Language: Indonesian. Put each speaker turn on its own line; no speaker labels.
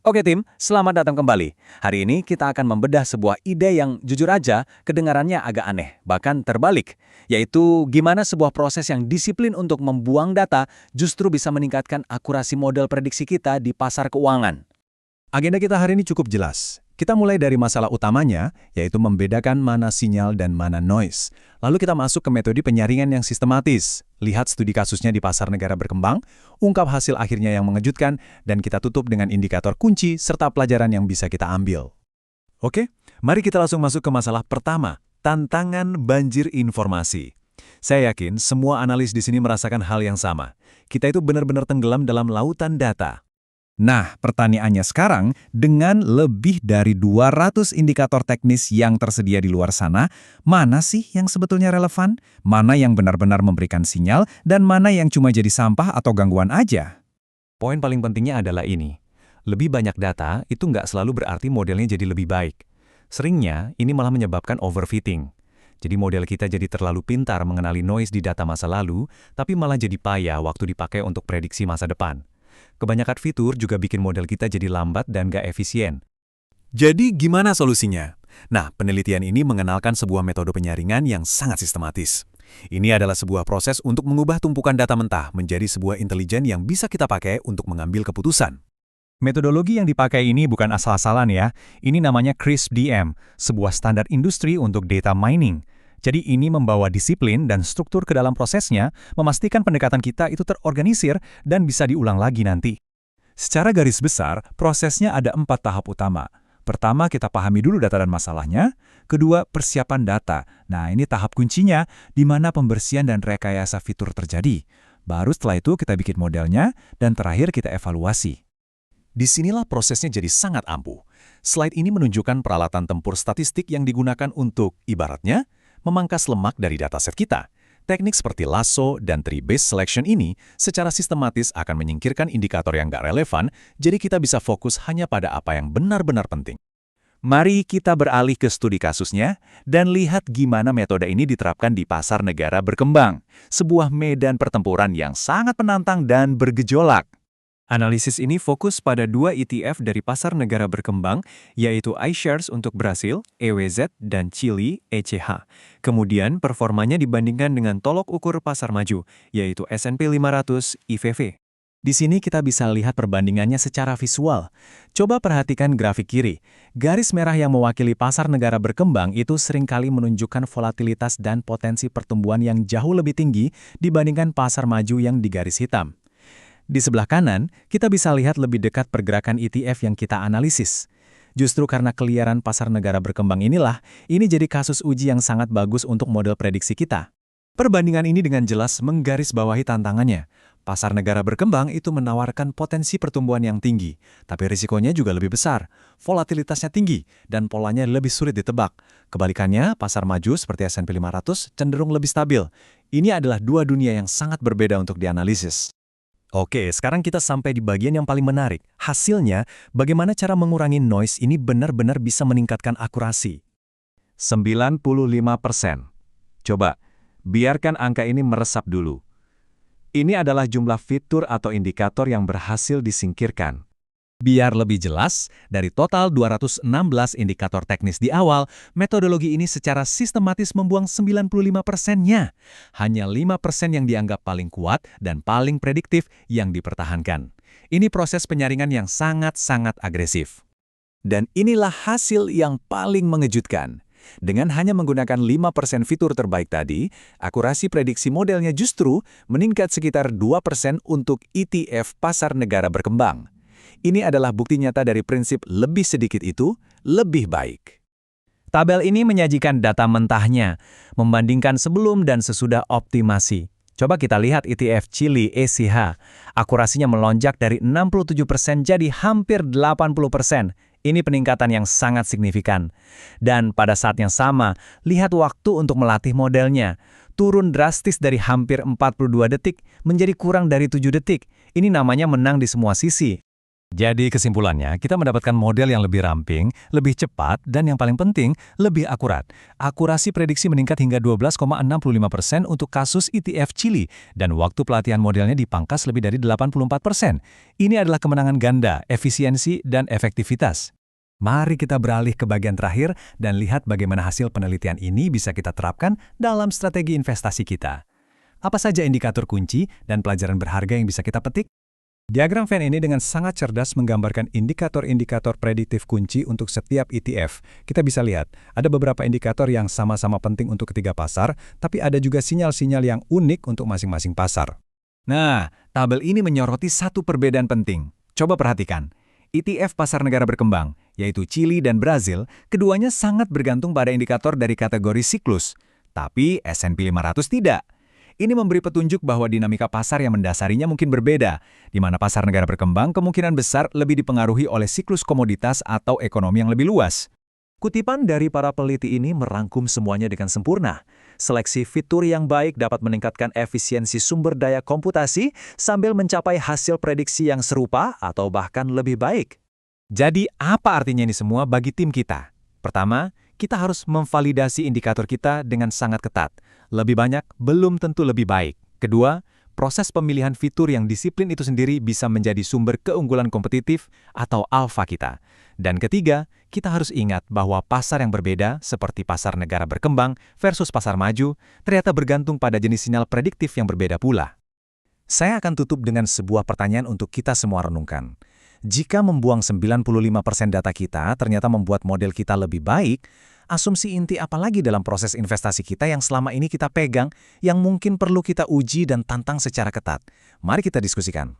Oke tim, selamat datang kembali. Hari ini kita akan membedah sebuah ide yang jujur aja kedengarannya agak aneh, bahkan terbalik. Yaitu gimana sebuah proses yang disiplin untuk membuang data justru bisa meningkatkan akurasi model prediksi kita di pasar keuangan.
Agenda kita hari ini cukup jelas. Kita mulai dari masalah utamanya, yaitu membedakan mana sinyal dan mana noise. Lalu kita masuk ke metode penyaringan yang sistematis. Lihat studi kasusnya di pasar negara berkembang, ungkap hasil akhirnya yang mengejutkan, dan kita tutup dengan indikator kunci serta pelajaran yang bisa kita ambil. Oke, mari kita langsung masuk ke masalah pertama, tantangan banjir informasi. Saya yakin semua analis di sini merasakan hal yang sama. Kita itu benar-benar tenggelam dalam lautan data. Nah, pertanyaannya sekarang, dengan lebih dari 200 indikator teknis yang tersedia di luar sana, mana sih yang sebetulnya relevan? Mana yang benar-benar memberikan sinyal, dan mana yang cuma jadi sampah atau gangguan aja?
Poin paling pentingnya adalah ini. Lebih banyak data itu nggak selalu berarti modelnya jadi lebih baik. Seringnya, ini malah menyebabkan overfitting. Jadi model kita jadi terlalu pintar mengenali noise di data masa lalu, tapi malah jadi payah waktu dipakai untuk prediksi masa depan. Kebanyakan fitur juga bikin model kita jadi lambat dan gak efisien.
Jadi gimana solusinya? Nah, penelitian ini mengenalkan sebuah metode penyaringan yang sangat sistematis. Ini adalah sebuah proses untuk mengubah tumpukan data mentah menjadi sebuah intelijen yang bisa kita pakai untuk mengambil keputusan.
Metodologi yang dipakai ini bukan asal-asalan ya. Ini namanya CRISP-DM, sebuah standar industri untuk data mining. Jadi ini membawa disiplin dan struktur ke dalam prosesnya, memastikan pendekatan kita itu terorganisir dan bisa diulang lagi nanti.
Secara garis besar, prosesnya ada 4 tahap utama. Pertama, kita pahami dulu data dan masalahnya. Kedua, persiapan data. Nah, ini tahap kuncinya, di mana pembersihan dan rekayasa fitur terjadi. Baru setelah itu kita bikin modelnya, dan terakhir kita evaluasi. Disinilah prosesnya jadi sangat ampuh. Slide ini menunjukkan peralatan tempur statistik yang digunakan untuk, ibaratnya, memangkas lemak dari dataset kita. Teknik seperti lasso dan tree-based selection ini secara sistematis akan menyingkirkan indikator yang nggak relevan, jadi kita bisa fokus hanya pada apa yang benar-benar penting. Mari kita beralih ke studi kasusnya dan lihat gimana metode ini diterapkan di pasar negara berkembang, sebuah medan pertempuran yang sangat menantang dan bergejolak.
Analisis ini fokus pada 2 ETF dari pasar negara berkembang, yaitu iShares untuk Brasil, EWZ, dan Chile, ECH. Kemudian, performanya dibandingkan dengan tolok ukur pasar maju, yaitu S&P 500 IVV.
Di sini kita bisa lihat perbandingannya secara visual. Coba perhatikan grafik kiri. Garis merah yang mewakili pasar negara berkembang itu seringkali menunjukkan volatilitas dan potensi pertumbuhan yang jauh lebih tinggi dibandingkan pasar maju yang di garis hitam. Di sebelah kanan, kita bisa lihat lebih dekat pergerakan ETF yang kita analisis. Justru karena keliaran pasar negara berkembang inilah, ini jadi kasus uji yang sangat bagus untuk model prediksi kita. Perbandingan ini dengan jelas menggarisbawahi tantangannya. Pasar negara berkembang itu menawarkan potensi pertumbuhan yang tinggi, tapi risikonya juga lebih besar. Volatilitasnya tinggi, dan polanya lebih sulit ditebak. Kebalikannya, pasar maju seperti S&P 500 cenderung lebih stabil. Ini adalah dua dunia yang sangat berbeda untuk dianalisis.
Oke, sekarang kita sampai di bagian yang paling menarik. Hasilnya, bagaimana cara mengurangi noise ini benar-benar bisa meningkatkan akurasi.
95%. Coba, biarkan angka ini meresap dulu. Ini adalah jumlah fitur atau indikator yang berhasil disingkirkan.
Biar lebih jelas, dari total 216 indikator teknis di awal, metodologi ini secara sistematis membuang 95%-nya. Hanya 5% yang dianggap paling kuat dan paling prediktif yang dipertahankan. Ini proses penyaringan yang sangat-sangat agresif. Dan inilah hasil yang paling mengejutkan. Dengan hanya menggunakan 5% fitur terbaik tadi, akurasi prediksi modelnya justru meningkat sekitar 2% untuk ETF pasar negara berkembang. Ini adalah bukti nyata dari prinsip lebih sedikit itu, lebih baik. Tabel ini menyajikan data mentahnya, membandingkan sebelum dan sesudah optimasi. Coba kita lihat ETF Chile ECH. Akurasinya melonjak dari 67% jadi hampir 80%. Ini peningkatan yang sangat signifikan. Dan pada saat yang sama, lihat waktu untuk melatih modelnya. Turun drastis dari hampir 42 detik menjadi kurang dari 7 detik. Ini namanya menang di semua sisi.
Jadi kesimpulannya, kita mendapatkan model yang lebih ramping, lebih cepat, dan yang paling penting, lebih akurat. Akurasi prediksi meningkat hingga 12,65% untuk kasus ETF Chili, dan waktu pelatihan modelnya dipangkas lebih dari 84%. Ini adalah kemenangan ganda, efisiensi, dan efektivitas. Mari kita beralih ke bagian terakhir dan lihat bagaimana hasil penelitian ini bisa kita terapkan dalam strategi investasi kita. Apa saja indikator kunci dan pelajaran berharga yang bisa kita petik?
Diagram Venn ini dengan sangat cerdas menggambarkan indikator-indikator prediktif kunci untuk setiap ETF. Kita bisa lihat, ada beberapa indikator yang sama-sama penting untuk ketiga pasar, tapi ada juga sinyal-sinyal yang unik untuk masing-masing pasar.
Nah, tabel ini menyoroti satu perbedaan penting. Coba perhatikan. ETF pasar negara berkembang, yaitu Chili dan Brazil, keduanya sangat bergantung pada indikator dari kategori siklus. Tapi S&P 500 tidak. Ini memberi petunjuk bahwa dinamika pasar yang mendasarinya mungkin berbeda, di mana pasar negara berkembang kemungkinan besar lebih dipengaruhi oleh siklus komoditas atau ekonomi yang lebih luas. Kutipan dari para peneliti ini merangkum semuanya dengan sempurna. Seleksi fitur yang baik dapat meningkatkan efisiensi sumber daya komputasi sambil mencapai hasil prediksi yang serupa atau bahkan lebih baik. Jadi, apa artinya ini semua bagi tim kita? Pertama, kita harus memvalidasi indikator kita dengan sangat ketat. Lebih banyak belum tentu lebih baik. Kedua, proses pemilihan fitur yang disiplin itu sendiri bisa menjadi sumber keunggulan kompetitif atau alfa kita. Dan ketiga, kita harus ingat bahwa pasar yang berbeda, seperti pasar negara berkembang versus pasar maju, ternyata bergantung pada jenis sinyal prediktif yang berbeda pula. Saya akan tutup dengan sebuah pertanyaan untuk kita semua renungkan. Jika membuang 95% data kita ternyata membuat model kita lebih baik, asumsi inti apa lagi dalam proses investasi kita yang selama ini kita pegang, yang mungkin perlu kita uji dan tantang secara ketat? Mari kita diskusikan.